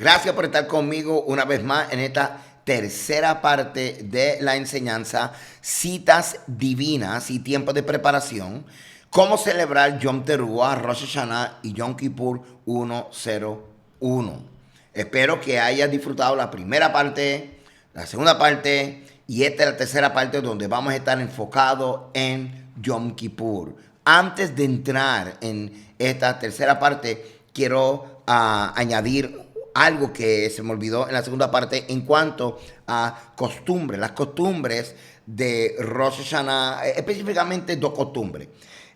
Gracias por estar conmigo una vez más en esta tercera parte de la enseñanza, citas divinas y tiempos de preparación, cómo celebrar Yom Teruah, Rosh Hashanah y Yom Kippur 101. Espero que hayas disfrutado la primera parte, la segunda parte y esta es la tercera parte donde vamos a estar enfocados en Yom Kippur. Antes de entrar en esta tercera parte, quiero añadir algo que se me olvidó en la segunda parte en cuanto a costumbres, las costumbres de Rosh Hashanah, específicamente dos costumbres.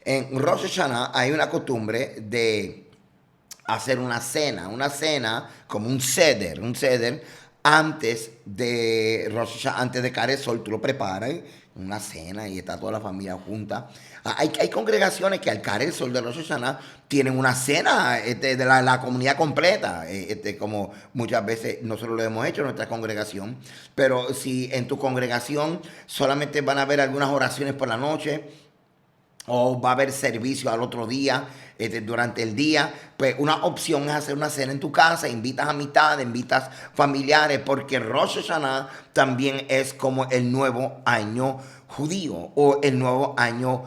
En Rosh Hashanah hay una costumbre de hacer una cena como un ceder antes de Rosh Hashanah, antes de caer el sol, tú lo preparas, una cena y está toda la familia junta. Hay congregaciones que al caer el sol de Rosh Hashanah tienen una cena de la comunidad completa, como muchas veces nosotros lo hemos hecho en nuestra congregación. Pero si en tu congregación solamente van a haber algunas oraciones por la noche, o va a haber servicio al otro día, durante el día, pues una opción es hacer una cena en tu casa, invitas amistades, invitas familiares, porque Rosh Hashanah también es como el nuevo año judío o el nuevo año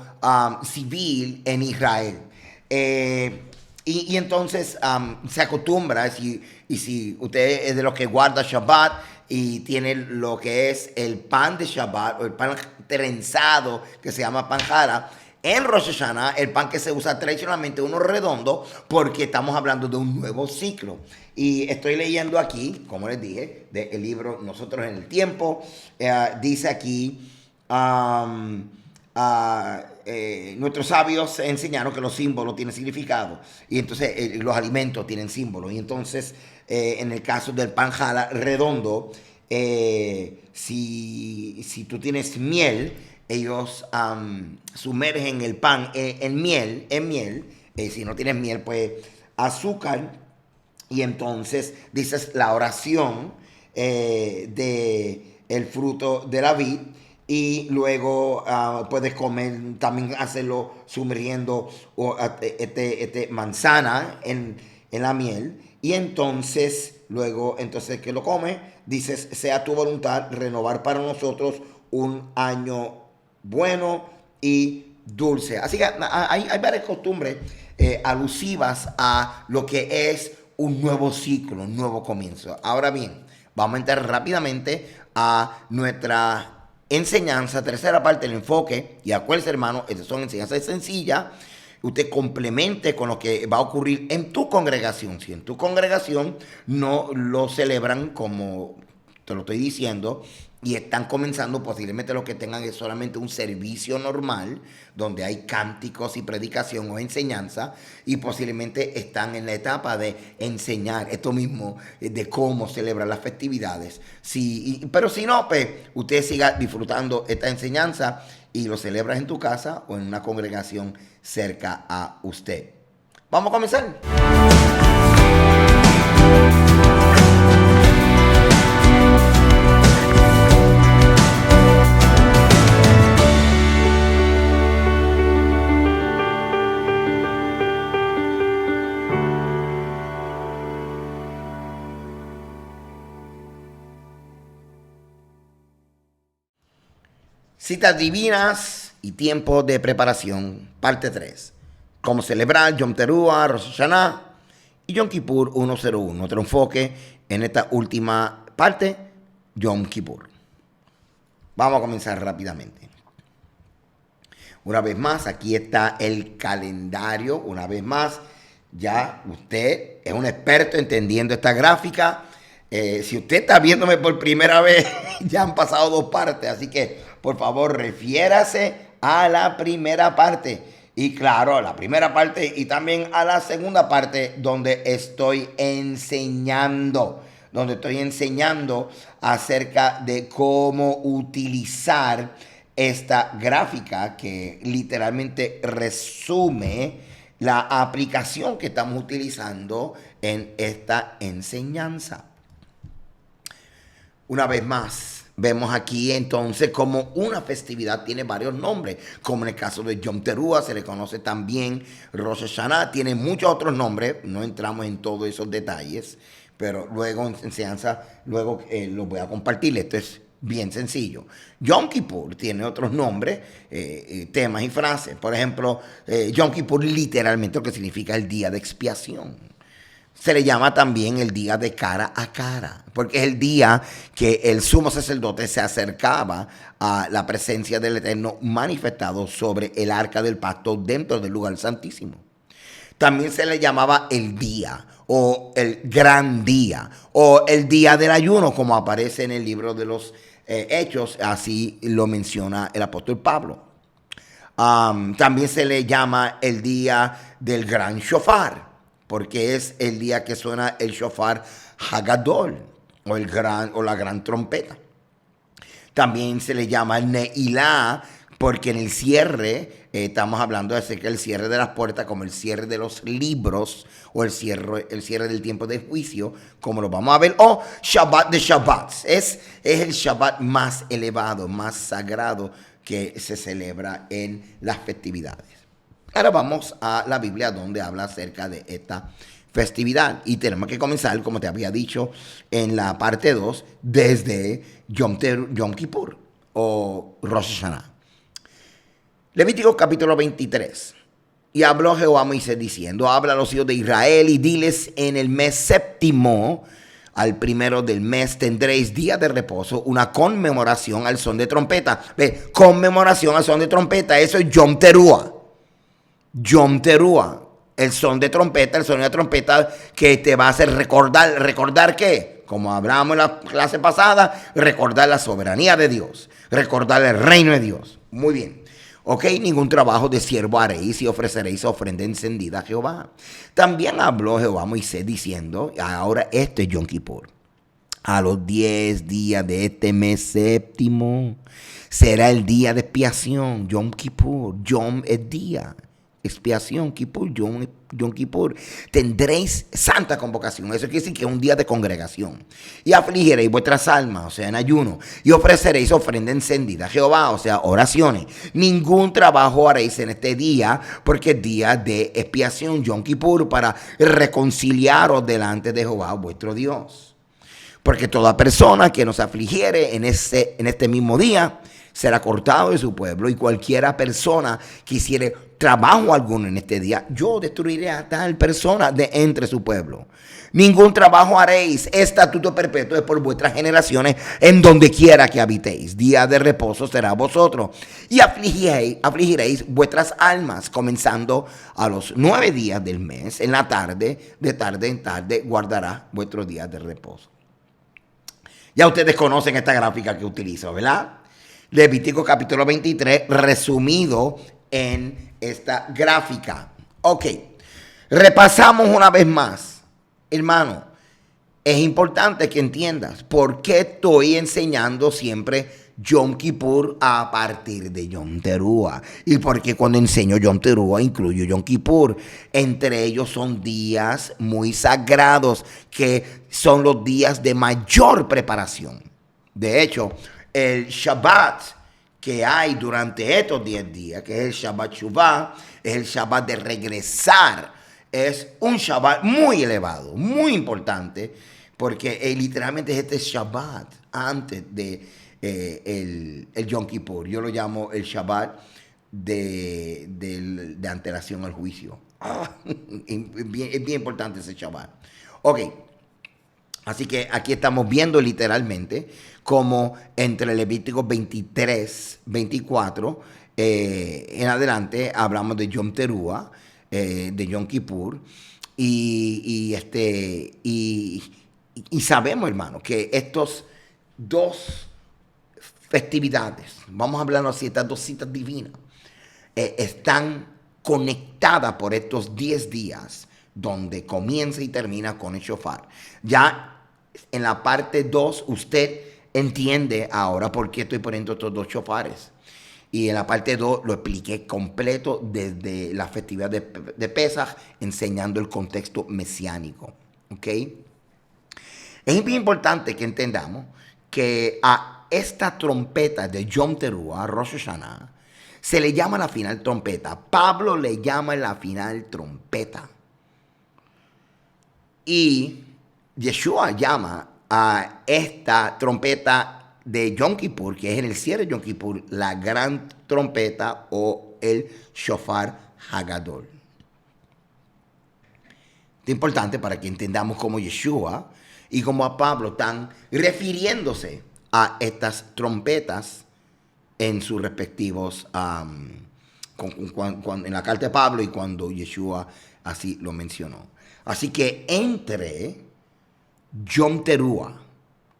civil en Israel. Y entonces se acostumbra, y si usted es de los que guarda Shabbat y tiene lo que es el pan de Shabbat o el pan trenzado que se llama panjara, en Rosh Hashanah, el pan que se usa tradicionalmente, uno redondo, porque estamos hablando de un nuevo ciclo. Y estoy leyendo aquí, como les dije, del libro Nosotros en el Tiempo. Dice aquí, nuestros sabios enseñaron que los símbolos tienen significado. Y entonces los alimentos tienen símbolos. Y entonces, en el caso del pan jala redondo, si tú tienes miel, ellos sumergen el pan en miel. Si no tienes miel, pues azúcar. Y entonces dices la oración de el fruto de la vid. Y luego puedes comer, también hacerlo sumergiendo manzana en la miel. Y entonces, luego, entonces que lo comes, dices, sea tu voluntad renovar para nosotros un año bueno y dulce. Así que hay varias costumbres alusivas a lo que es un nuevo ciclo, un nuevo comienzo. Ahora bien, vamos a entrar rápidamente a nuestra enseñanza, tercera parte del enfoque. Y acuérdense, hermano, estas son enseñanzas sencillas. Usted complemente con lo que va a ocurrir en tu congregación. Si en tu congregación no lo celebran como te lo estoy diciendo, y están comenzando, posiblemente lo que tengan es solamente un servicio normal, donde hay cánticos y predicación o enseñanza, y posiblemente están en la etapa de enseñar esto mismo, de cómo celebrar las festividades. Pero si no, pues usted siga disfrutando esta enseñanza y lo celebras en tu casa o en una congregación cerca a usted. Vamos a comenzar. Citas divinas y tiempo de preparación, parte 3. Cómo celebrar Yom Teruah, Rosh Hashanah y Yom Kippur 101. Nuestro enfoque en esta última parte, Yom Kippur. Vamos a comenzar rápidamente. Una vez más, aquí está el calendario. Una vez más, ya usted es un experto entendiendo esta gráfica. Si usted está viéndome por primera vez, ya han pasado 2 partes, así que por favor refiérase a la primera parte. Y claro, a la primera parte y también a la segunda parte donde estoy enseñando acerca de cómo utilizar esta gráfica que literalmente resume la aplicación que estamos utilizando en esta enseñanza. Una vez más, vemos aquí entonces como una festividad tiene varios nombres, como en el caso de Yom Teruah se le conoce también Rosh Hashanah, tiene muchos otros nombres, no entramos en todos esos detalles, pero luego en enseñanza, luego lo voy a compartir. Esto es bien sencillo. Yom Kippur tiene otros nombres, temas y frases. Por ejemplo, Yom Kippur literalmente lo que significa el día de expiación. Se le llama también el día de cara a cara, porque es el día que el sumo sacerdote se acercaba a la presencia del Eterno manifestado sobre el arca del pacto dentro del lugar santísimo. También se le llamaba el día, o el gran día, o el día del ayuno, como aparece en el libro de los Hechos, así lo menciona el apóstol Pablo. También se le llama el día del gran shofar, porque es el día que suena el shofar Hagadol, o la gran trompeta. También se le llama el Neilá, porque en el cierre, estamos hablando acerca del cierre de las puertas, como el cierre de los libros, o el cierre del tiempo de juicio, como lo vamos a ver, o Shabbat de Shabbats. Es el Shabbat más elevado, más sagrado que se celebra en las festividades. Ahora vamos a la Biblia, donde habla acerca de esta festividad. Y tenemos que comenzar, como te había dicho, en la parte 2, desde Yom Kippur o Rosh Hashanah. Levítico capítulo 23. Y habló Jehová a Moisés diciendo: habla a los hijos de Israel y diles: en el mes séptimo, al primero del mes, tendréis día de reposo, una conmemoración al son de trompeta. Ve, conmemoración al son de trompeta, eso es Yom Teruah. Yom Teruah, el son de trompeta, el sonido de trompeta que te va a hacer ¿recordar qué? Como hablamos en la clase pasada, recordar la soberanía de Dios, recordar el reino de Dios. Muy bien. Ok, ningún trabajo de siervo haréis y ofreceréis ofrenda encendida a Jehová. También habló Jehová a Moisés diciendo: ahora este es Yom Kippur. A los 10 días de este mes séptimo será el día de expiación, Yom Kippur. Yom es día. Expiación, Kippur, Yom Kippur. Tendréis santa convocación. Eso quiere decir que es un día de congregación. Y afligiréis vuestras almas, o sea, en ayuno. Y ofreceréis ofrenda encendida a Jehová, o sea, oraciones. Ningún trabajo haréis en este día, porque es día de expiación, Yom Kippur, para reconciliaros delante de Jehová, vuestro Dios. Porque toda persona que nos afligiere en este mismo día será cortado de su pueblo, y cualquiera persona que hiciere trabajo alguno en este día, yo destruiré a tal persona de entre su pueblo. Ningún trabajo haréis, estatuto perpetuo es por vuestras generaciones en donde quiera que habitéis. Día de reposo será vosotros, y afligiréis vuestras almas, comenzando a los 9 días del mes, en la tarde, de tarde en tarde, guardará vuestros días de reposo. Ya ustedes conocen esta gráfica que utilizo, ¿verdad? Levítico capítulo 23, resumido en esta gráfica. Ok, repasamos una vez más. Hermano, es importante que entiendas por qué estoy enseñando siempre Yom Kippur a partir de Yom Teruah. Y porque cuando enseño Yom Teruah incluyo Yom Kippur. Entre ellos son días muy sagrados, que son los días de mayor preparación. De hecho, el Shabbat que hay durante estos 10 días, que es el Shabbat Shuvah, es el Shabbat de regresar. Es un Shabbat muy elevado, muy importante, porque literalmente es este Shabbat antes de el Yom Kippur. Yo lo llamo el Shabbat de antelación al juicio. Es bien importante ese Shabbat. Ok. Así que aquí estamos viendo literalmente como entre Levítico 23, 24 en adelante hablamos de Yom Teruah, de Yom Kippur, y sabemos, hermano, que estos dos festividades, vamos a hablar así, estas dos citas divinas, están conectadas por estos 10 días, donde comienza y termina con el shofar. Ya en la parte 2, usted entiende ahora por qué estoy poniendo estos dos shofares. Y en la parte 2 lo expliqué completo desde la festividad de Pesaj, enseñando el contexto mesiánico. ¿Ok? Es bien importante que entendamos que a esta trompeta de Yom Teruah, Rosh Hashanah, se le llama la final trompeta. Pablo le llama la final trompeta. Y Yeshua llama a esta trompeta de Yom Kippur, que es en el cierre de Yom Kippur, la gran trompeta o el shofar Hagadol. Es importante para que entendamos cómo Yeshua y como a Pablo están refiriéndose a estas trompetas en sus respectivos, en la carta de Pablo y cuando Yeshua así lo mencionó. Así que entre Yom Teruah,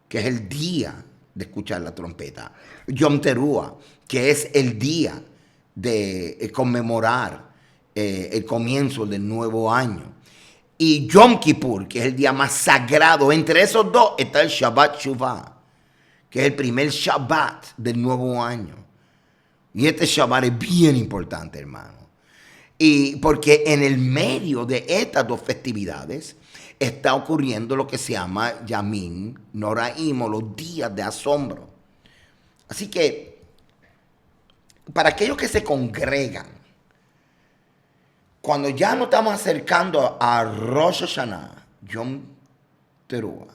que es el día de escuchar la trompeta, Yom Teruah, que es el día de conmemorar el comienzo del nuevo año, y Yom Kippur, que es el día más sagrado, entre esos dos está el Shabbat Shuvah, que es el primer Shabbat del nuevo año. Y este Shabbat es bien importante, hermano. Y porque en el medio de estas dos festividades está ocurriendo lo que se llama Yamim Noraim, o los días de asombro. Así que, para aquellos que se congregan, cuando ya nos estamos acercando a Rosh Hashanah, Yom Teruah,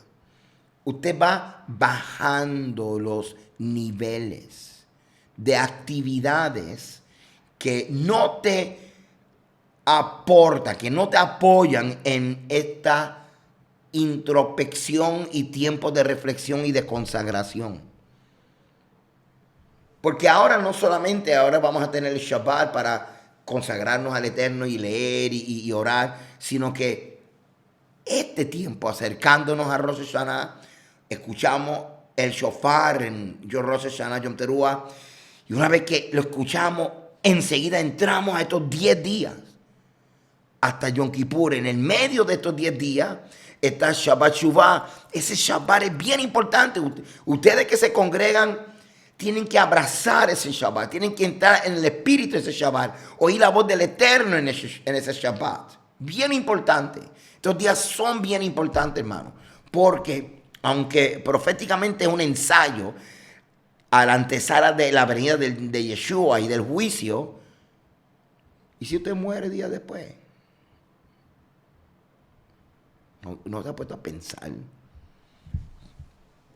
usted va bajando los niveles de actividades que no te aportan, que no te apoyan en esta introspección y tiempo de reflexión y de consagración. Porque ahora no solamente ahora vamos a tener el Shabbat para consagrarnos al Eterno y leer y orar, sino que este tiempo acercándonos a Rosh Hashanah, escuchamos el shofar en Rosh Hashanah, Yom Teruah, y una vez que lo escuchamos, enseguida entramos a estos 10 días hasta Yom Kippur. En el medio de estos 10 días está Shabbat Shuvah. Ese Shabbat es bien importante. Ustedes que se congregan tienen que abrazar ese Shabbat, tienen que entrar en el espíritu de ese Shabbat, oír la voz del Eterno en ese Shabbat. Bien importante. Estos días son bien importantes, hermano, porque aunque proféticamente es un ensayo a la antesala de la venida de Yeshua y del juicio, ¿y si usted muere días después? No se ha puesto a pensar.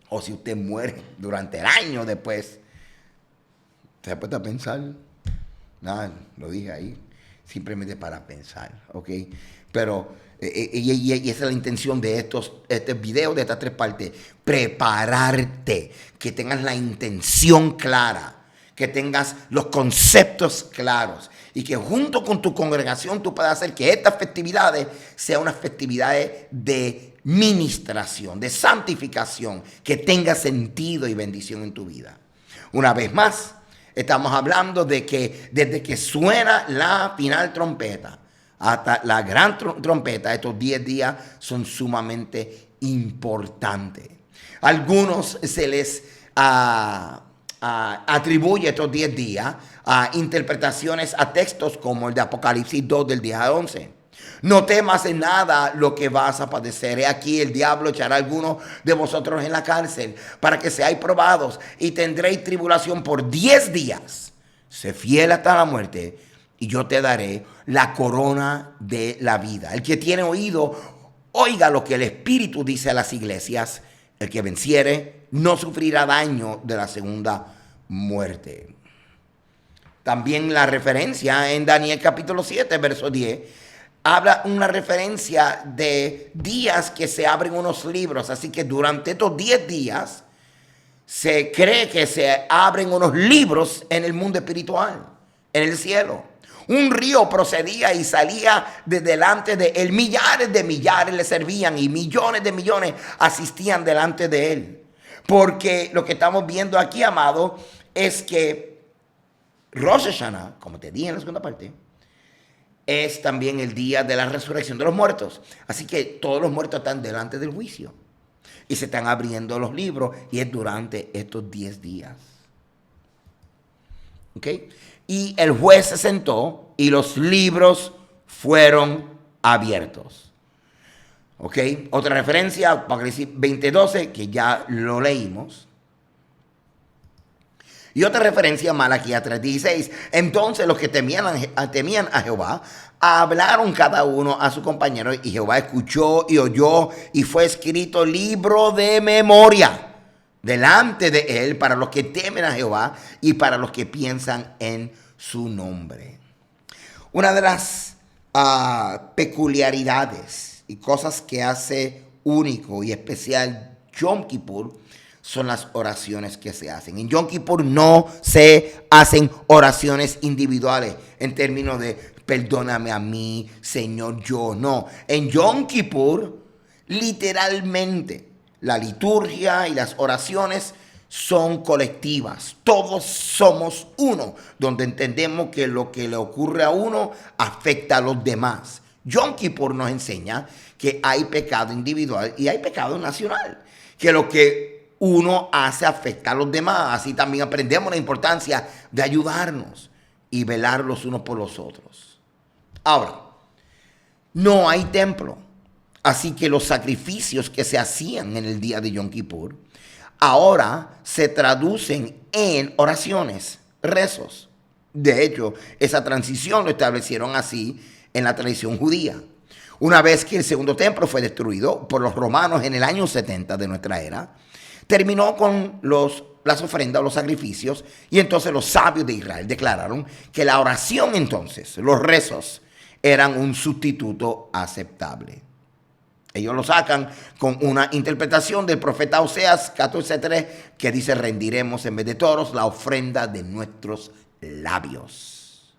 O si usted muere durante el año después, ¿se ha puesto a pensar? Nada, lo dije ahí, simplemente para pensar, ¿ok? Pero, y esa es la intención de este video, de estas 3 partes. Prepararte, que tengas la intención clara, que tengas los conceptos claros y que junto con tu congregación tú puedas hacer que estas festividades sean unas festividades de ministración, de santificación, que tenga sentido y bendición en tu vida. Una vez más, estamos hablando de que desde que suena la final trompeta hasta la gran trompeta, estos 10 días son sumamente importantes. Algunos se les atribuye estos 10 días a interpretaciones a textos como el de Apocalipsis 2 del 10 al 11. No temas en nada lo que vas a padecer. He aquí el diablo echará a algunos de vosotros en la cárcel para que seáis probados y tendréis tribulación por 10 días. Sé fiel hasta la muerte y yo te daré la corona de la vida. El que tiene oído, oiga lo que el Espíritu dice a las iglesias. El que venciere no sufrirá daño de la segunda muerte. También la referencia en Daniel capítulo 7, verso 10, habla una referencia de días que se abren unos libros. Así que durante estos 10 días se cree que se abren unos libros en el mundo espiritual, en el cielo. Un río procedía y salía de delante de él. Millares de millares le servían y millones de millones asistían delante de él. Porque lo que estamos viendo aquí, amado, es que Rosh Hashanah, como te dije en la segunda parte, es también el día de la resurrección de los muertos. Así que todos los muertos están delante del juicio. Y se están abriendo los libros y es durante estos 10 días. ¿Ok? Y el juez se sentó y los libros fueron abiertos. ¿Ok? Otra referencia, Apocalipsis 20:12, que ya lo leímos. Y otra referencia, Malaquías 3:16. Entonces los que temían a Jehová hablaron cada uno a su compañero, y Jehová escuchó y oyó, y fue escrito libro de memoria delante de él para los que temen a Jehová y para los que piensan en su nombre. Una de las peculiaridades y cosas que hace único y especial Yom Kippur son las oraciones que se hacen. En Yom Kippur no se hacen oraciones individuales en términos de perdóname a mí, Señor, yo. No. En Yom Kippur, literalmente, la liturgia y las oraciones son colectivas. Todos somos uno, donde entendemos que lo que le ocurre a uno afecta a los demás. Yom Kippur nos enseña que hay pecado individual y hay pecado nacional. Que lo que uno hace afecta a los demás. Así también aprendemos la importancia de ayudarnos y velar los unos por los otros. Ahora, no hay templo. Así que los sacrificios que se hacían en el día de Yom Kippur ahora se traducen en oraciones, rezos. De hecho, esa transición lo establecieron así en la tradición judía. Una vez que el segundo templo fue destruido por los romanos en el año 70 de nuestra era, terminó con las ofrendas, los sacrificios, y entonces los sabios de Israel declararon que la oración entonces, los rezos, eran un sustituto aceptable. Ellos lo sacan con una interpretación del profeta Oseas 14:3 que dice: rendiremos en vez de toros la ofrenda de nuestros labios.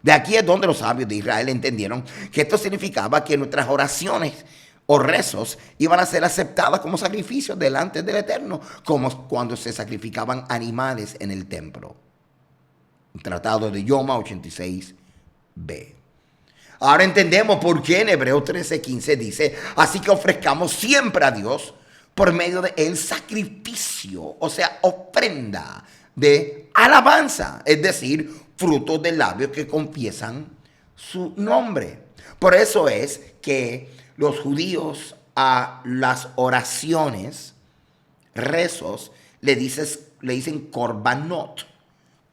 De aquí es donde los sabios de Israel entendieron que esto significaba que nuestras oraciones o rezos iban a ser aceptadas como sacrificios delante del Eterno, como cuando se sacrificaban animales en el templo. Tratado de Yoma 86b. Ahora entendemos por qué en Hebreos 13:15 dice: así que ofrezcamos siempre a Dios por medio de el sacrificio, o sea, ofrenda de alabanza, es decir, frutos de labios que confiesan su nombre. Por eso es que los judíos a las oraciones, rezos, le dicen korbanot.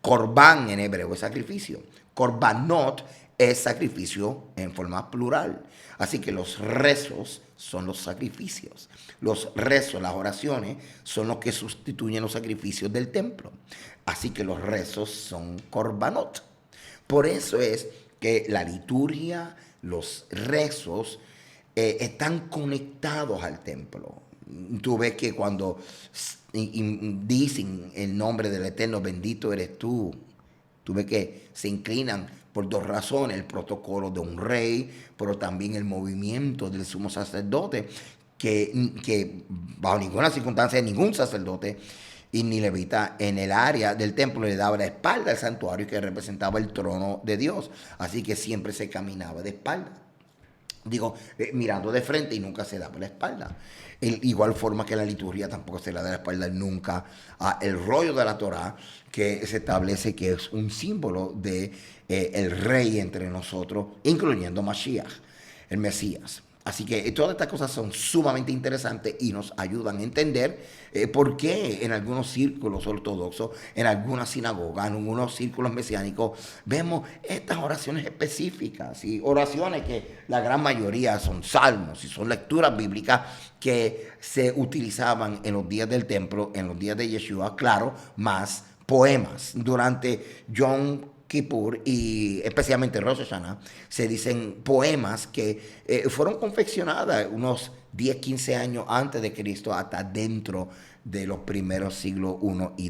Korban en hebreo es sacrificio. Korbanot es sacrificio en forma plural. Así que los rezos son los sacrificios. Los rezos, las oraciones, son los que sustituyen los sacrificios del templo. Así que los rezos son korbanot. Por eso es que la liturgia, los rezos, están conectados al templo. Tú ves que cuando dicen el nombre del Eterno, bendito eres tú, tú ves que se inclinan por dos razones: el protocolo de un rey, pero también el movimiento del sumo sacerdote, que bajo ninguna circunstancia ningún sacerdote y ni levita en el área del templo le daba la espalda al santuario que representaba el trono de Dios. Así que siempre se caminaba de espalda. Mirando de frente, y nunca se daba la espalda. Igual forma que la liturgia tampoco se le da la espalda nunca el rollo de la Torá, que se establece que es un símbolo de el rey entre nosotros, incluyendo Mashiach, el Mesías. Así que todas estas cosas son sumamente interesantes y nos ayudan a entender por qué en algunos círculos ortodoxos, en algunas sinagogas, en algunos círculos mesiánicos, vemos estas oraciones específicas y oraciones que la gran mayoría son salmos y son lecturas bíblicas que se utilizaban en los días del templo, en los días de Yeshua, claro, más poemas. Durante Yom Kippur y especialmente Rosh Hashanah se dicen poemas que fueron confeccionadas unos 10, 15 años antes de Cristo, hasta dentro de los primeros siglos I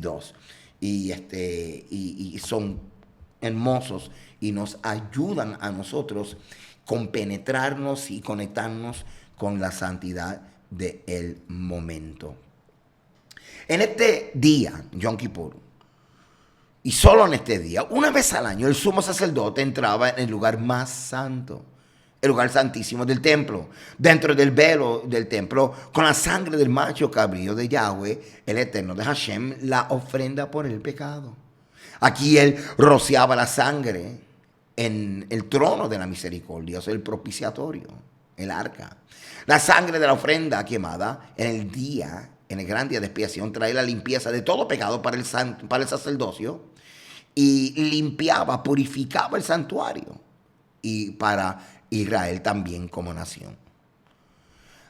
y II. Y son hermosos y nos ayudan a nosotros compenetrarnos y conectarnos con la santidad del momento. En este día, Yom Kippur, y solo en este día, una vez al año, el sumo sacerdote entraba en el lugar más santo, el lugar santísimo del templo, dentro del velo del templo, con la sangre del macho cabrío de Yahweh, el Eterno de Hashem, la ofrenda por el pecado. Aquí él rociaba la sangre en el trono de la misericordia, o sea, el propiciatorio, el arca. La sangre de la ofrenda quemada en el día en el gran día de expiación, traía la limpieza de todo pecado para el sacerdocio y limpiaba, purificaba el santuario y para Israel también como nación.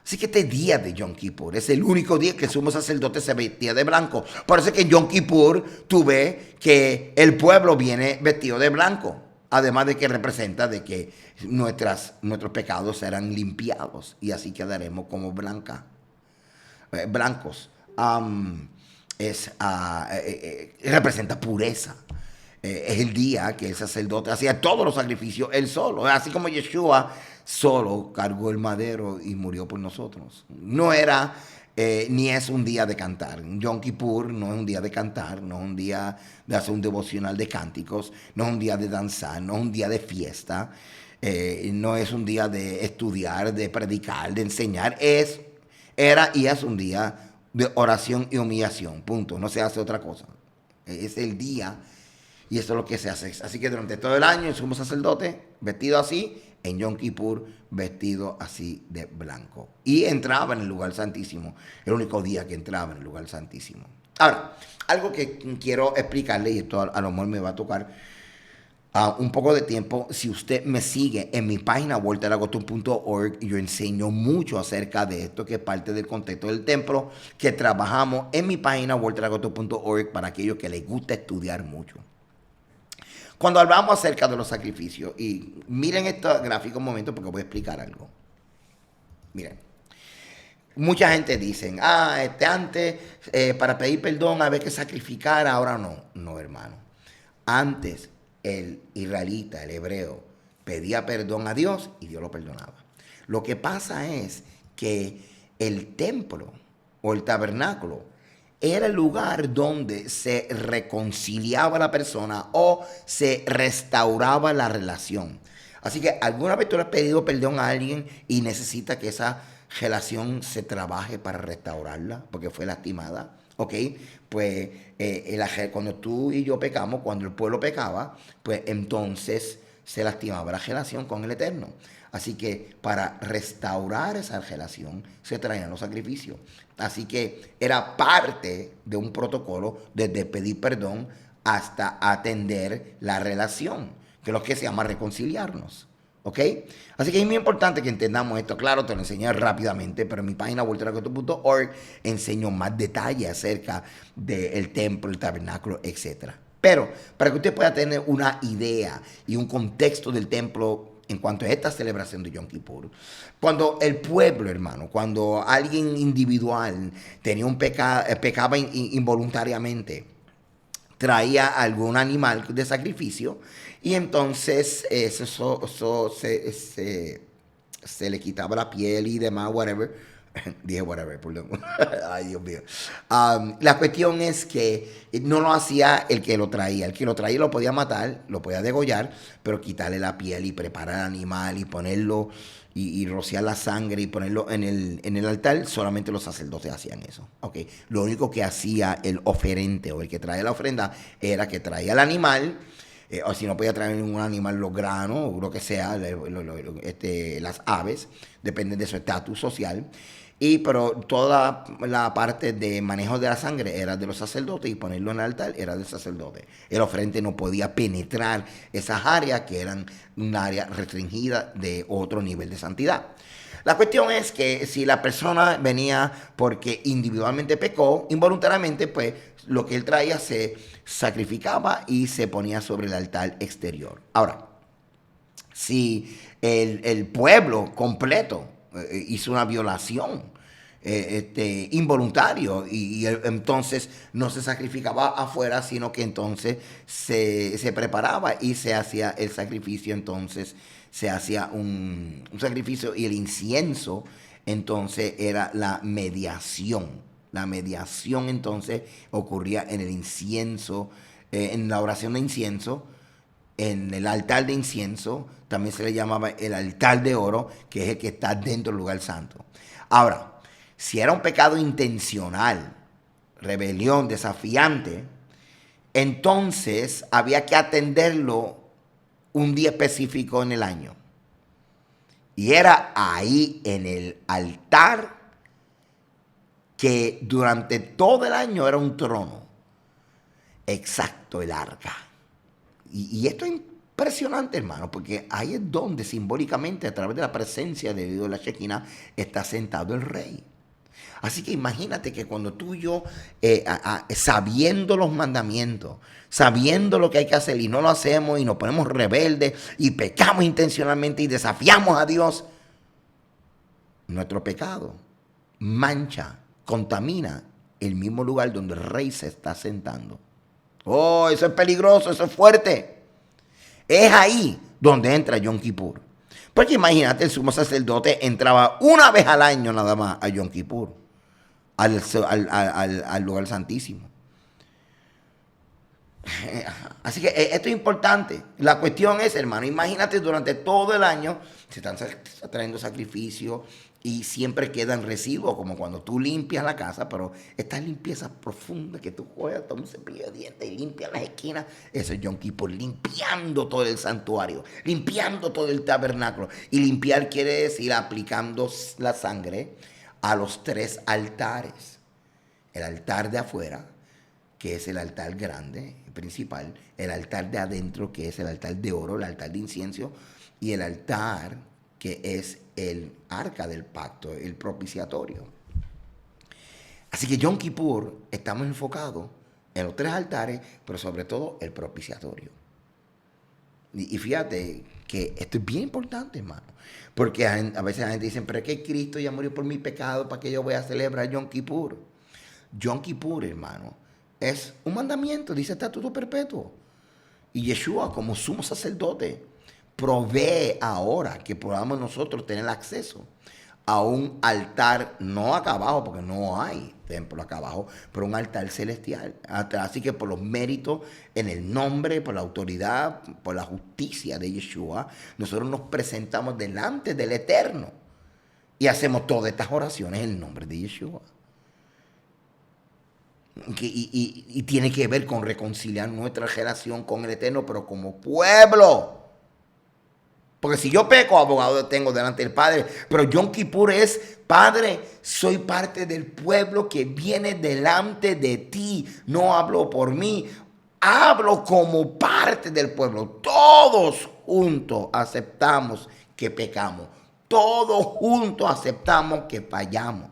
Así que este día de Yom Kippur es el único día que el sumo sacerdote se vestía de blanco. Por eso es que en Yom Kippur tú ves que el pueblo viene vestido de blanco. Además de que representa de que nuestros pecados serán limpiados y así quedaremos como blancos. Representa pureza. Es el día que el sacerdote hacía todos los sacrificios él solo. Así como Yeshua solo cargó el madero y murió por nosotros. No era ni es un día de cantar. Yom Kippur no es un día de cantar, no es un día de hacer un devocional de cánticos, no es un día de danzar, no es un día de fiesta, no es un día de estudiar, de predicar, de enseñar. Era y es un día de oración y humillación. Punto. No se hace otra cosa. Es el día y eso es lo que se hace. Así que durante todo el año el sumo sacerdote vestido así, en Yom Kippur vestido así de blanco. Y entraba en el lugar santísimo, el único día que entraba en el lugar santísimo. Ahora, algo que quiero explicarle, y esto a lo mejor me va a tocar un poco de tiempo. Si usted me sigue en mi página walteragosto.org, yo enseño mucho acerca de esto, que es parte del contexto del templo, que trabajamos en mi página walteragosto.org para aquellos que les gusta estudiar mucho. Cuando hablamos acerca de los sacrificios, y miren este gráfico un momento porque voy a explicar algo. Miren, mucha gente dice, antes para pedir perdón había que sacrificar, ahora no. No, hermano. Antes el israelita, el hebreo, pedía perdón a Dios y Dios lo perdonaba. Lo que pasa es que el templo o el tabernáculo era el lugar donde se reconciliaba la persona o se restauraba la relación. Así que alguna vez tú le has pedido perdón a alguien y necesita que esa relación se trabaje para restaurarla porque fue lastimada. ¿Ok? Pues cuando tú y yo pecamos, cuando el pueblo pecaba, pues entonces se lastimaba la relación con el Eterno. Así que para restaurar esa relación se traían los sacrificios. Así que era parte de un protocolo desde pedir perdón hasta atender la relación, que es lo que se llama reconciliarnos. ¿Ok? Así que es muy importante que entendamos esto. Claro, te lo enseñé rápidamente, pero en mi página walteragosto.org enseño más detalle acerca del templo, el tabernáculo, etc. Pero para que usted pueda tener una idea y un contexto del templo en cuanto a esta celebración de Yom Kippur, cuando el pueblo, hermano, cuando alguien individual tenía pecaba involuntariamente, traía algún animal de sacrificio y entonces se le quitaba la piel y demás, whatever. Dije whatever, perdón. Ay, Dios mío. La cuestión es que no lo hacía el que lo traía. El que lo traía lo podía matar, lo podía degollar, pero quitarle la piel y preparar el animal y ponerlo y rociar la sangre y ponerlo en el altar, solamente los sacerdotes hacían eso. Okay. Lo único que hacía el oferente o el que traía la ofrenda era que traía el animal, o si no podía traer ningún animal, los granos o lo que sea, las aves, dependen de su estatus social. Pero toda la parte de manejo de la sangre era de los sacerdotes y ponerlo en el altar era del sacerdote. El oferente no podía penetrar esas áreas que eran un área restringida de otro nivel de santidad. La cuestión es que si la persona venía porque individualmente pecó, involuntariamente, pues lo que él traía se sacrificaba y se ponía sobre el altar exterior. Ahora, si el pueblo completo hizo una violación involuntario y entonces no se sacrificaba afuera, sino que entonces se preparaba y se hacía el sacrificio, entonces se hacía un sacrificio y el incienso entonces era la mediación. La mediación entonces ocurría en el incienso, en la oración de incienso, en el altar de incienso, también se le llamaba el altar de oro, que es el que está dentro del lugar santo. Ahora, si era un pecado intencional, rebelión, desafiante, entonces había que atenderlo un día específico en el año. Y era ahí en el altar que durante todo el año era un trono. Exacto, el arca. Y esto es impresionante, hermano, porque ahí es donde simbólicamente, a través de la presencia de Dios de la Shekinah, está sentado el rey. Así que imagínate que cuando tú y yo, sabiendo los mandamientos, sabiendo lo que hay que hacer y no lo hacemos y nos ponemos rebeldes y pecamos intencionalmente y desafiamos a Dios, nuestro pecado mancha, contamina el mismo lugar donde el rey se está sentando. Oh, eso es peligroso, eso es fuerte. Es ahí donde entra Yom Kippur. Porque imagínate, el sumo sacerdote entraba una vez al año nada más a Yom Kippur, al lugar santísimo. Así que esto es importante. La cuestión es, hermano, imagínate durante todo el año se están trayendo sacrificios y siempre quedan residuos, como cuando tú limpias la casa, pero esta limpieza profunda que tú juegas, tomas un cepillo de dientes y limpias las esquinas, eso es Yom Kippur, limpiando todo el santuario, limpiando todo el tabernáculo. Y limpiar quiere decir aplicando la sangre a los 3 altares. El altar de afuera, que es el altar grande, principal, el altar de adentro, que es el altar de oro, el altar de incienso, y el altar que es el arca del pacto, el propiciatorio. Así que Yom Kippur estamos enfocados en los 3 altares, pero sobre todo el propiciatorio. Y fíjate que esto es bien importante, hermano, porque a veces la gente dice, pero es que Cristo ya murió por mi pecado, ¿para qué yo voy a celebrar Yom Kippur? Yom Kippur, hermano, es un mandamiento, dice estatuto perpetuo. Y Yeshua, como sumo sacerdote, provee ahora que podamos nosotros tener acceso a un altar, no acá abajo, porque no hay templo acá abajo, pero un altar celestial. Así que por los méritos, en el nombre, por la autoridad, por la justicia de Yeshua, nosotros nos presentamos delante del Eterno y hacemos todas estas oraciones en el nombre de Yeshua. Y tiene que ver con reconciliar nuestra relación con el Eterno, pero como pueblo. Porque si yo peco, abogado tengo delante del Padre. Pero Yom Kippur es, Padre, soy parte del pueblo que viene delante de ti. No hablo por mí, hablo como parte del pueblo. Todos juntos aceptamos que pecamos. Todos juntos aceptamos que fallamos.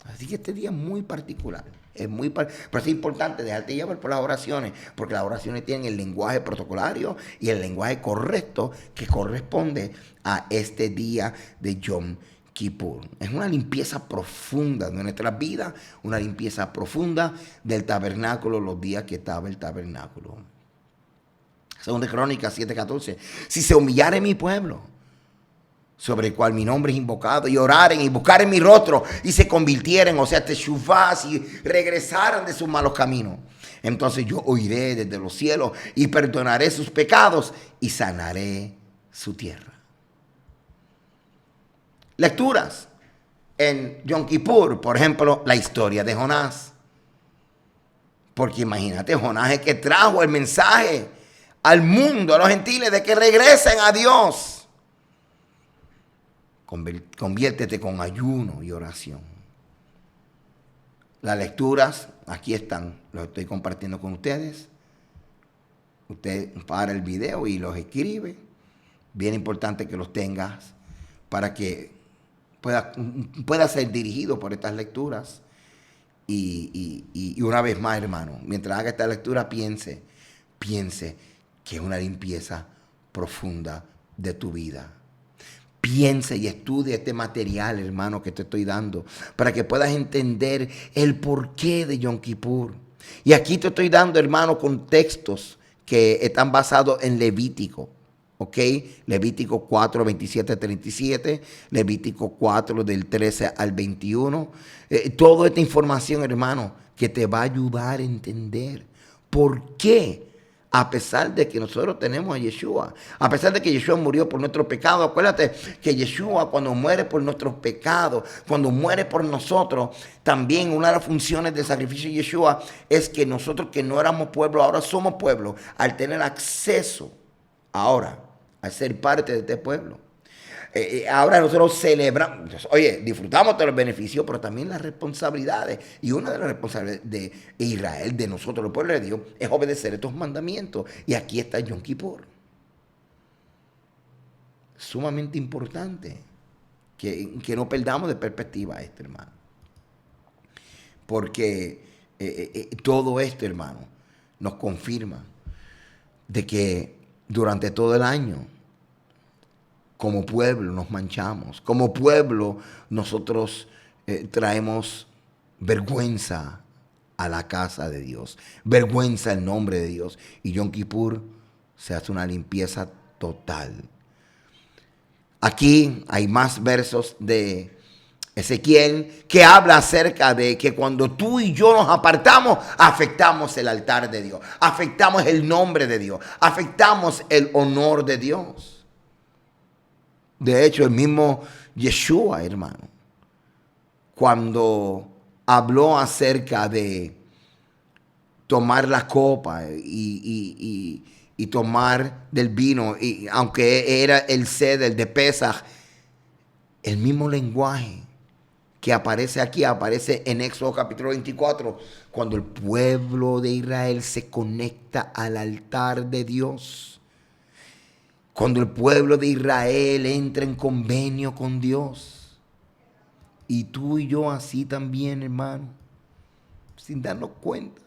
Así que este día es muy particular. Pero es importante dejarte llevar por las oraciones, porque las oraciones tienen el lenguaje protocolario y el lenguaje correcto que corresponde a este día de Yom Kippur. Es una limpieza profunda de nuestras vidas, una limpieza profunda del tabernáculo, los días que estaba el tabernáculo. Según de Crónicas 7:14, si se humillare mi pueblo, sobre el cual mi nombre es invocado, y oraren y buscaren mi rostro y se convirtieren, o sea, teshuvá, y regresaran de sus malos caminos, entonces yo oiré desde los cielos y perdonaré sus pecados y sanaré su tierra. Lecturas en Yom Kippur, por ejemplo, la historia de Jonás. Porque imagínate, Jonás es el que trajo el mensaje al mundo, a los gentiles, de que regresen a Dios. Conviértete con ayuno y oración. Las lecturas, aquí están, los estoy compartiendo con ustedes. Usted para el video y los escribe. Bien importante que los tengas para que pueda ser dirigido por estas lecturas. Y una vez más, hermano, mientras haga esta lectura, piense que es una limpieza profunda de tu vida. Piense y estudie este material, hermano, que te estoy dando, para que puedas entender el porqué de Yom Kippur. Y aquí te estoy dando, hermano, contextos que están basados en Levítico, ¿ok? Levítico 4, 27, 37, Levítico 4, del 13 al 21. Toda esta información, hermano, que te va a ayudar a entender por qué. A pesar de que nosotros tenemos a Yeshua, a pesar de que Yeshua murió por nuestros pecados, acuérdate que Yeshua, cuando muere por nuestros pecados, cuando muere por nosotros, también una de las funciones del sacrificio de Yeshua es que nosotros, que no éramos pueblo, ahora somos pueblo, al tener acceso ahora a ser parte de este pueblo. Ahora nosotros celebramos, oye, disfrutamos de los beneficios, pero también las responsabilidades. Y una de las responsabilidades de Israel, de nosotros, el pueblo de Dios, es obedecer estos mandamientos. Y aquí está Yom Kippur. Sumamente importante que no perdamos de perspectiva esto, hermano. Porque todo esto, hermano, nos confirma de que durante todo el año, como pueblo nos manchamos, como pueblo nosotros traemos vergüenza a la casa de Dios, vergüenza al nombre de Dios. Y Yom Kippur se hace una limpieza total. Aquí hay más versos de Ezequiel que habla acerca de que cuando tú y yo nos apartamos, afectamos el altar de Dios, afectamos el nombre de Dios, afectamos el honor de Dios. De hecho, el mismo Yeshua, hermano, cuando habló acerca de tomar la copa y tomar del vino, y aunque era el Seder de Pesaj, el mismo lenguaje que aparece aquí, aparece en Éxodo capítulo 24, cuando el pueblo de Israel se conecta al altar de Dios. Cuando el pueblo de Israel entra en convenio con Dios. Y tú y yo así también, hermano, sin darnos cuenta.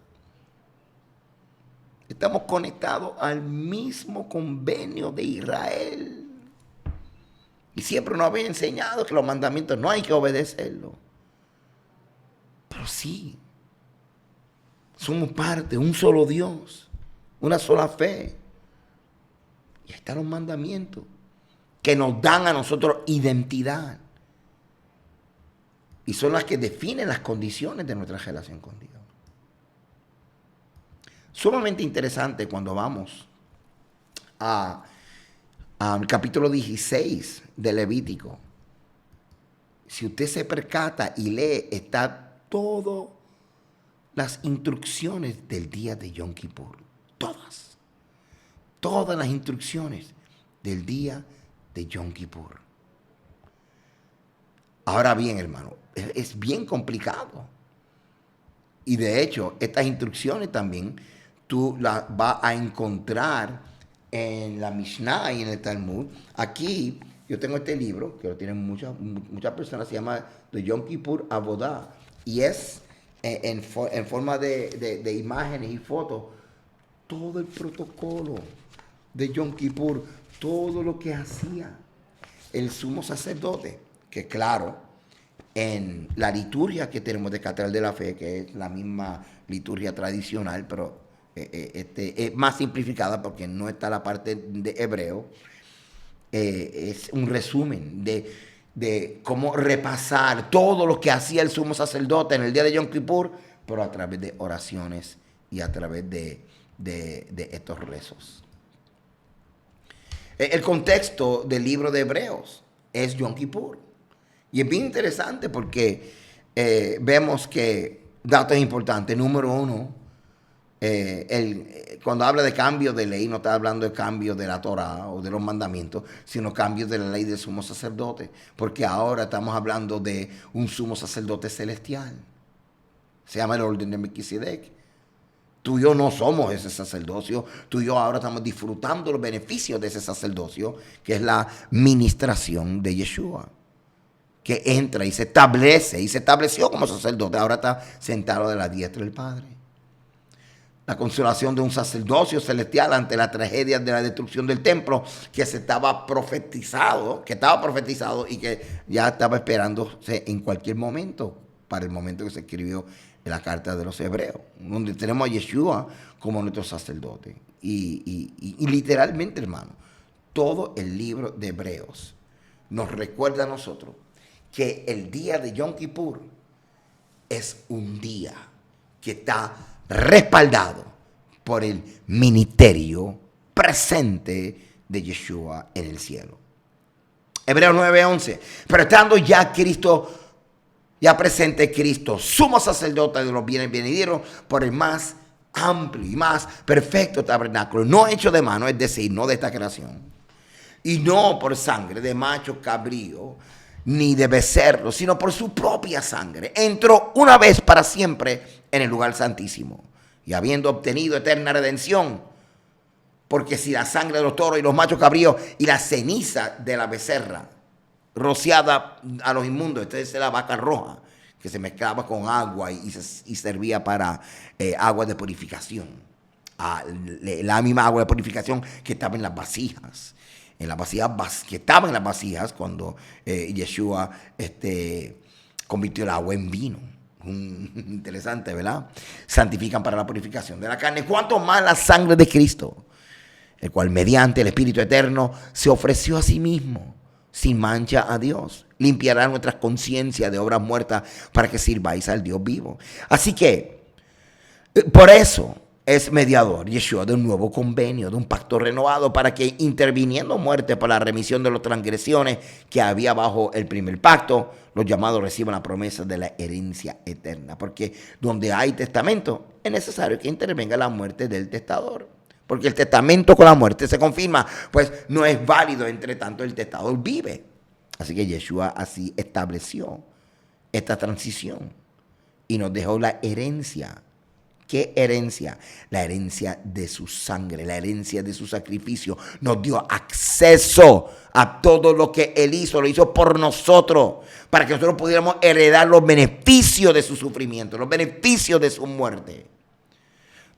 Estamos conectados al mismo convenio de Israel. Y siempre nos había enseñado que los mandamientos no hay que obedecerlos. Pero sí, somos parte de un solo Dios, una sola fe. Y ahí están los mandamientos que nos dan a nosotros identidad. Y son las que definen las condiciones de nuestra relación con Dios. Sumamente interesante cuando vamos al capítulo 16 de Levítico. Si usted se percata y lee, está todas las instrucciones del día de Yom Kippur. Todas las instrucciones del día de Yom Kippur. Ahora bien, hermano, es bien complicado. Y de hecho, estas instrucciones también tú las vas a encontrar en la Mishnah y en el Talmud. Aquí yo tengo este libro, que lo tienen muchas personas, se llama The Yom Kippur Avodah. Y es en forma de imágenes y fotos, todo el protocolo de Yom Kippur, todo lo que hacía el sumo sacerdote, que claro, en la liturgia que tenemos de Catedral de la Fe, que es la misma liturgia tradicional, pero es más simplificada porque no está la parte de hebreo, es un resumen de cómo repasar todo lo que hacía el sumo sacerdote en el día de Yom Kippur, pero a través de oraciones y a través de estos rezos. El contexto del libro de Hebreos es Yom Kippur. Y es bien interesante porque vemos que, datos importantes, número uno, cuando habla de cambio de ley, no está hablando de cambio de la Torah o de los mandamientos, sino cambio de la ley del sumo sacerdote. Porque ahora estamos hablando de un sumo sacerdote celestial. Se llama el orden de Melquisedec. Tú y yo no somos ese sacerdocio. Tú y yo ahora estamos disfrutando los beneficios de ese sacerdocio, que es la ministración de Yeshua, que entra y se establece, y se estableció como sacerdote. Ahora está sentado de la diestra del Padre. La consolación de un sacerdocio celestial ante la tragedia de la destrucción del templo, que estaba profetizado y que ya estaba esperándose en cualquier momento, para el momento que se escribió en la carta de los Hebreos, donde tenemos a Yeshua como nuestro sacerdote. Y literalmente, hermano, todo el libro de Hebreos nos recuerda a nosotros que el día de Yom Kippur es un día que está respaldado por el ministerio presente de Yeshua en el cielo. Hebreos 9:11. Pero estando ya Cristo, ya presente Cristo, sumo sacerdote de los bienes venideros, por el más amplio y más perfecto tabernáculo, no hecho de mano, es decir, no de esta creación, Y no por sangre de macho cabrío, ni de becerro, sino por su propia sangre. Entró una vez para siempre en el lugar santísimo. Y habiendo obtenido eterna redención, porque si la sangre de los toros y los machos cabríos y la ceniza de la becerra rociada a los inmundos, esta es la vaca roja, que se mezclaba con agua y servía para agua de purificación. La misma agua de purificación que estaba en las vasijas. En las vasijas que estaban en las vasijas cuando Yeshua convirtió el agua en vino. Interesante, ¿verdad? Santifican para la purificación de la carne. ¿Cuánto más la sangre de Cristo? El cual mediante el Espíritu Eterno se ofreció a sí mismo, sin mancha a Dios. Limpiará nuestras conciencias de obras muertas para que sirváis al Dios vivo. Así que, por eso es mediador Yeshua de un nuevo convenio, de un pacto renovado, para que interviniendo muerte para la remisión de las transgresiones que había bajo el primer pacto, los llamados reciban la promesa de la herencia eterna. Porque donde hay testamento, es necesario que intervenga la muerte del testador. Porque el testamento con la muerte se confirma, pues no es válido, entre tanto el testador vive. Así que Yeshua así estableció esta transición y nos dejó la herencia. ¿Qué herencia? La herencia de su sangre, la herencia de su sacrificio. Nos dio acceso a todo lo que Él hizo, lo hizo por nosotros, para que nosotros pudiéramos heredar los beneficios de su sufrimiento, los beneficios de su muerte.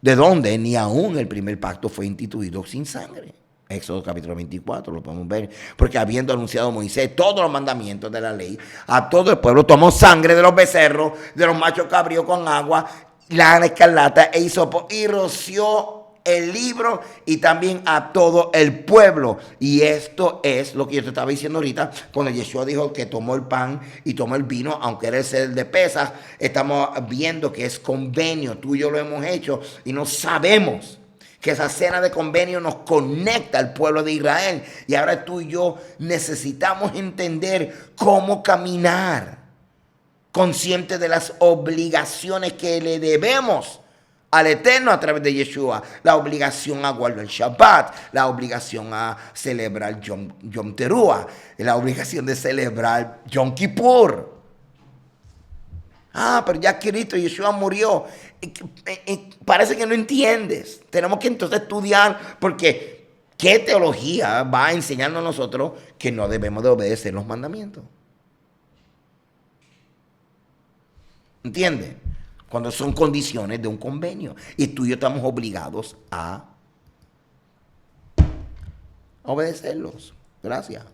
De donde ni aún el primer pacto fue instituido sin sangre. Éxodo capítulo 24, lo podemos ver. Porque habiendo anunciado Moisés todos los mandamientos de la ley, a todo el pueblo tomó sangre de los becerros, de los machos cabríos con agua, lana escarlata e hisopo, y roció el libro y también a todo el pueblo. Y esto es lo que yo te estaba diciendo ahorita, cuando Yeshua dijo que tomó el pan y tomó el vino, aunque era el ser de Pesaj. Estamos viendo que es convenio, tú y yo lo hemos hecho y no sabemos que esa cena de convenio nos conecta al pueblo de Israel. Y ahora tú y yo necesitamos entender cómo caminar, consciente de las obligaciones que le debemos al Eterno a través de Yeshua. La obligación a guardar el Shabbat, la obligación a celebrar Yom Teruah, la obligación de celebrar Yom Kippur. Pero ya Cristo, Yeshua murió. Parece que no entiendes. Tenemos que entonces estudiar, porque ¿qué teología va a enseñarnos a nosotros que no debemos de obedecer los mandamientos? ¿Entiendes? Cuando son condiciones de un convenio. Y tú y yo estamos obligados a obedecerlos. Gracias.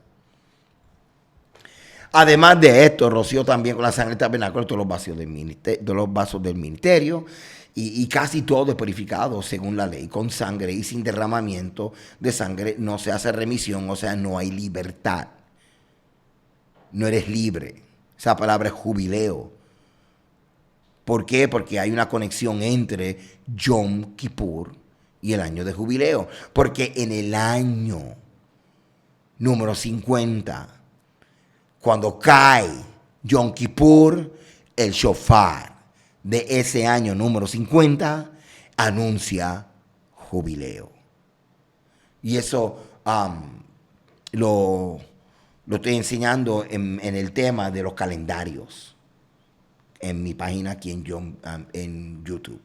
Además de esto, roció también con la sangre del tabernáculo todos los vasos del ministerio. Y casi todo es purificado según la ley, con sangre, y sin derramamiento de sangre no se hace remisión, o sea, no hay libertad. No eres libre. Esa palabra es jubileo. ¿Por qué? Porque hay una conexión entre Yom Kippur y el año de jubileo. Porque en el año número 50, cuando cae Yom Kippur, el shofar de ese año número 50 anuncia jubileo. Y eso lo estoy enseñando en el tema de los calendarios, en mi página aquí en YouTube.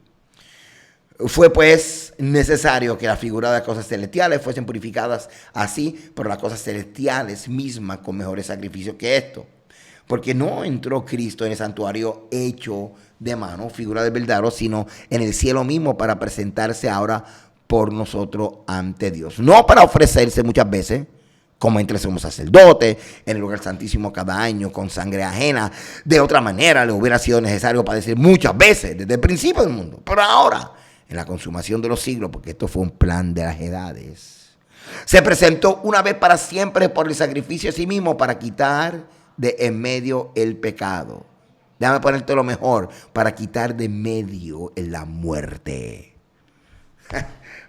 Fue pues necesario que la figura de las cosas celestiales fuesen purificadas así, pero las cosas celestiales mismas con mejores sacrificios que esto. Porque no entró Cristo en el santuario hecho de mano, figura del verdadero, sino en el cielo mismo para presentarse ahora por nosotros ante Dios. No para ofrecerse muchas veces, como entre somos sacerdotes, en el lugar santísimo cada año, con sangre ajena. De otra manera, le hubiera sido necesario padecer muchas veces, desde el principio del mundo. Pero ahora, en la consumación de los siglos, porque esto fue un plan de las edades, se presentó una vez para siempre por el sacrificio a sí mismo para quitar de en medio el pecado. Déjame ponerte lo mejor, para quitar de en medio la muerte.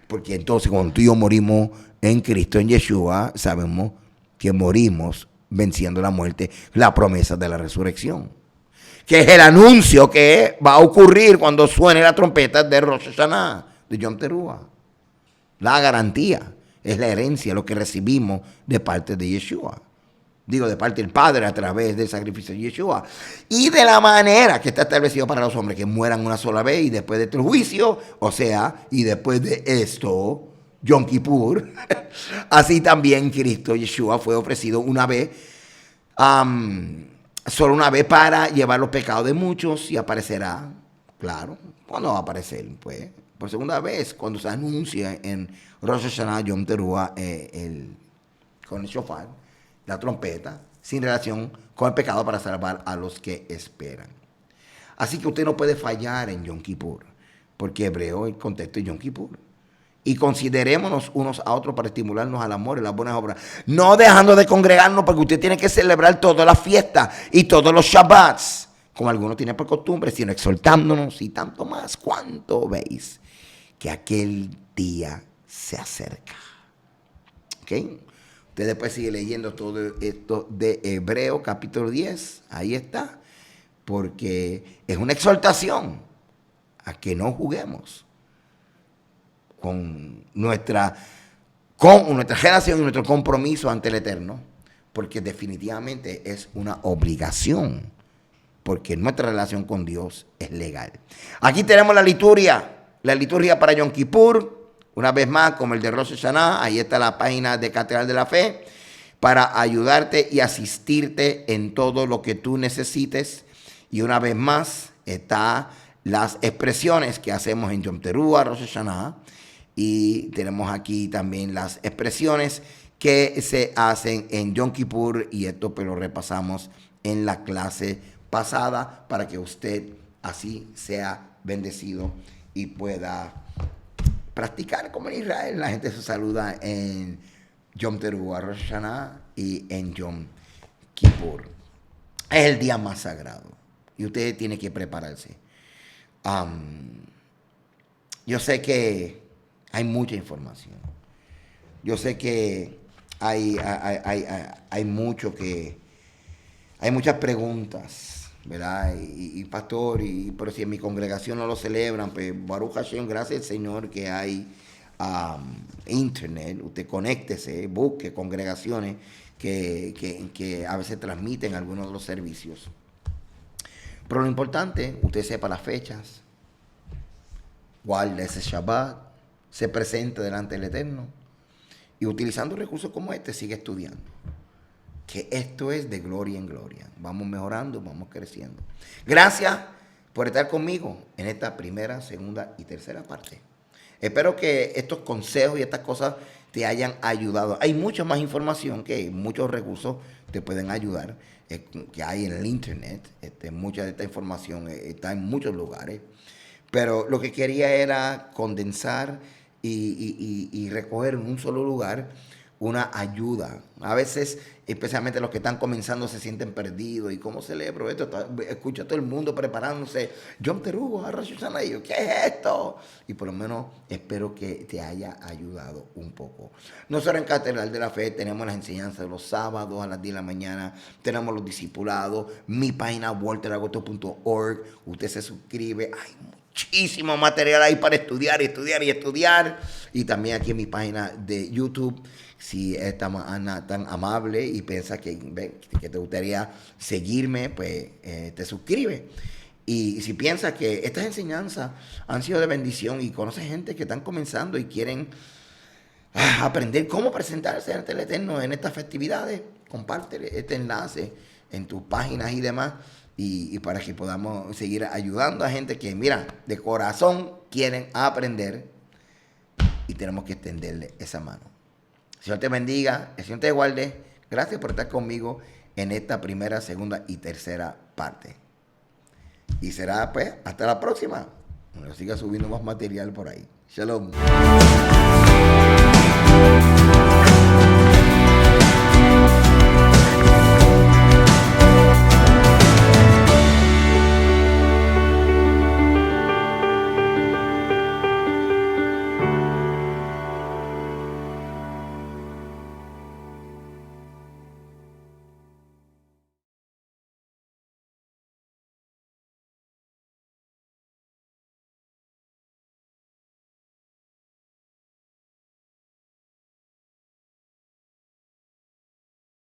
Porque entonces cuando tú y yo morimos en Cristo, en Yeshua, sabemos que morimos venciendo la muerte, la promesa de la resurrección, que es el anuncio que va a ocurrir cuando suene la trompeta de Rosh Hashanah, de Yom Teruah. La garantía. Es la herencia, lo que recibimos de parte de Yeshua. Digo, de parte del Padre a través del sacrificio de Yeshua. Y de la manera que está establecido para los hombres, que mueran una sola vez y después de este juicio, o sea, y después de esto, Yom Kippur, así también Cristo, Yeshua, fue ofrecido una vez, solo una vez para llevar los pecados de muchos y aparecerá, claro, ¿cuándo va a aparecer? Pues, por segunda vez, cuando se anuncia en Rosh Hashanah, Yom Teruah, con el shofar, la trompeta, sin relación con el pecado para salvar a los que esperan. Así que usted no puede fallar en Yom Kippur, porque hebreo el contexto es Yom Kippur. Y considerémonos unos a otros para estimularnos al amor y las buenas obras. No dejando de congregarnos, porque usted tiene que celebrar todas las fiestas y todos los Shabbats, como algunos tienen por costumbre, sino exhortándonos y tanto más. ¿Cuánto veis que aquel día se acerca? ¿Ok? Usted después sigue leyendo todo esto de Hebreo capítulo 10. Ahí está. Porque es una exhortación a que no juguemos con nuestra relación y nuestro compromiso ante el Eterno. Porque definitivamente es una obligación. Porque nuestra relación con Dios es legal. Aquí tenemos la liturgia para Yom Kippur. Una vez más, como el de Rosh Hashanah, ahí está la página de Catedral de la Fe para ayudarte y asistirte en todo lo que tú necesites. Y una vez más, está las expresiones que hacemos en Yom Teruah, Rosh Hashanah. Y tenemos aquí también las expresiones que se hacen en Yom Kippur. Y esto pues lo repasamos en la clase pasada para que usted así sea bendecido y pueda practicar como en Israel. La gente se saluda en Yom Teruah, Rosh Hashanah y en Yom Kippur. Es el día más sagrado y usted tiene que prepararse. Yo sé que hay mucha información. Yo sé que hay mucho que... Hay muchas preguntas, ¿verdad? Y pastor, pero si en mi congregación no lo celebran, pues Baruch Hashem, gracias al Señor que hay internet. Usted conéctese, busque congregaciones que a veces transmiten algunos de los servicios. Pero lo importante, usted sepa las fechas, guarde ese Shabbat, se presente delante del Eterno y utilizando recursos como este sigue estudiando. Que esto es de gloria en gloria. Vamos mejorando, vamos creciendo. Gracias por estar conmigo en esta primera, segunda y tercera parte. Espero que estos consejos y estas cosas te hayan ayudado. Hay mucha más información, que muchos recursos te pueden ayudar, que hay en el internet. Mucha de esta información está en muchos lugares. Pero lo que quería era condensar y recoger en un solo lugar una ayuda. A veces, especialmente los que están comenzando, se sienten perdidos. ¿Y cómo celebro esto? Escucho a todo el mundo preparándose. Yom Teruah, Rosh Hashanah, y yo, ¿qué es esto? Y por lo menos espero que te haya ayudado un poco. Nosotros en Catedral de la Fe tenemos las enseñanzas de los sábados a las 10 de la mañana. Tenemos los discipulados. Mi página walteragosto.org. Usted se suscribe. Hay muchísimo material ahí para estudiar y estudiar y estudiar. Y también aquí en mi página de YouTube. Si es tan amable y piensa que te gustaría seguirme, pues te suscribe. Y si piensas que estas enseñanzas han sido de bendición y conoces gente que están comenzando y quieren aprender cómo presentarse ante el Eterno en estas festividades, comparte este enlace en tus páginas y demás, y para que podamos seguir ayudando a gente que, mira, de corazón quieren aprender y tenemos que extenderle esa mano. El Señor te bendiga, el Señor te guarde. Gracias por estar conmigo en esta primera, segunda y tercera parte. Y será pues hasta la próxima. Siga subiendo más material por ahí. Shalom.